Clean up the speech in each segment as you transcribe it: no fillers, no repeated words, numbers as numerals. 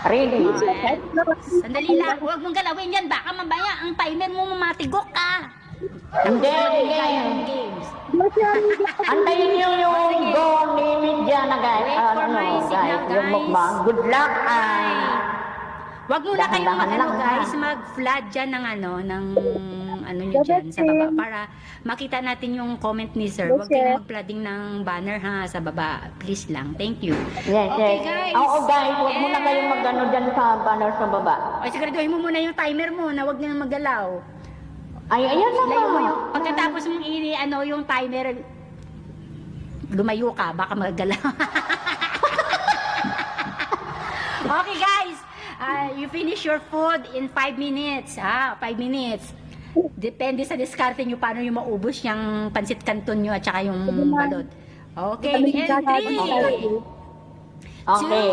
Ready? Sandali lang. Huwag mong galawin yan. Baka mamaya ang timer mo mamatigok ka. Hindi, Yung games. antayin niyo yung go ni Media na guys. Wait for my signal, Yung guys. mukbang. Good luck. Huwag muna kayong Dahan-dahan lang, guys, mag-flood dyan ng nyo dyan sa baba para makita natin yung comment ni sir. Huwag kayong mag-flooding ng banner ha sa baba. Please lang. Thank you. Yes, Okay, yes. guys. Oo guys, huwag muna kayong mag-ano dyan sa banner sa baba. O, siguraduhin mo muna yung timer mo na huwag nang magalaw. Ay, ayan na Layo mo nga. yung, pagkatapos mong yung timer, lumayo ka, baka magalaw. Okay guys, you finish your food in 5 minutes. 5 minutes. Depende sa diskarte nyo paano yung maubos yung pansit canton nyo at saka yung balot. Okay, and 3, Okay.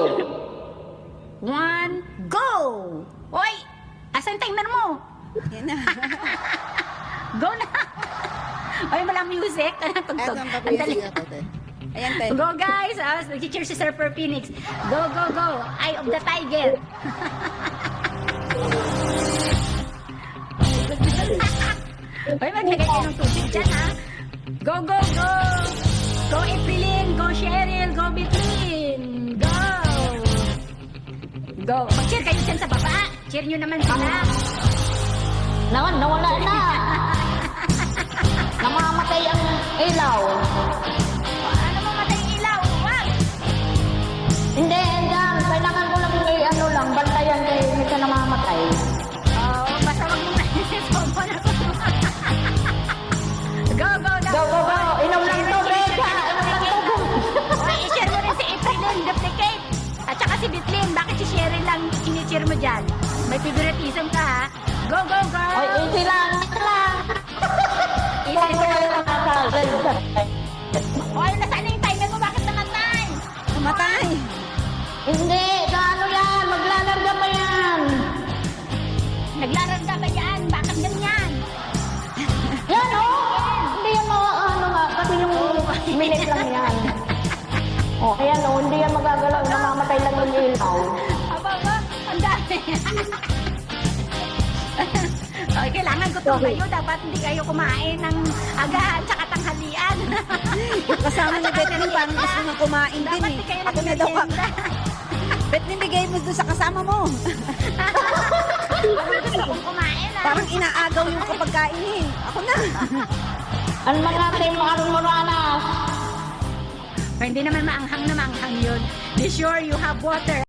1, go! Oy! Asan timer mo? Yan na. Go na! Oy, walang music. Anong tugtog? Eto ang Ang dali. papayasig ako, te. Ayan, te. Go guys! Mag-cheer si Surfer Phoenix. Go, go, go! Eye of the Tiger! Oy, maglagay kayo ng tubig dyan, ha? Go, go, go! Go, Evelyn! Go, Cheryl! Go, Betlin! Go! Go! Mag-cheer kayo dyan sa baba! Cheer nyo naman sila! Nawala na. Namamatay ang ilaw. Ano mo matay ilaw? Wag! Hindi, dyan. Kailangan ko lang ano lang, bantayan kay hindi ka namamatay. Oo, basta wag mo sobo na ko. Go, go, go! Go, go, go. Inom lang tubig ha. Inom lang tubig. Oy, i-share mo rin si Evelyn, duplicate. At saka si Betlin, bakit si Cheryl lang ini-share mo dyan? May favoritism ka, ha? Go, go, girl! Oy, easy lang. Easy lang. Easy lang. lang. Oy, nasaan na yung timer mo? Bakit namatay? Pumatay. Hindi, sa ano yan? Maglalarga pa yan. Naglaranda ba yan? Bakit ganyan? Yan o. Hindi yan ano nga. Kasi yung minute lang yan. O, ayan o. Hindi yan magagalaw. Namamatay lang yung ilaw. Aba, ang dami. Okay, kailangan gutom kayo. Dapat hindi kayo kumain ng agahan tsaka tanghalian. Yung kasama ni Betlin, parang gusto nang kumain din Dapat eh. di kayo Ako na daw ako. nagmerienda. Betlin, bigay mo doon sa kasama mo. Ako gusto kong kumain. Parang inaagaw yung kapagkain eh. Ako na. Ano mga team Armoranas? Hindi naman maanghang na maanghang yun. Be sure you have water.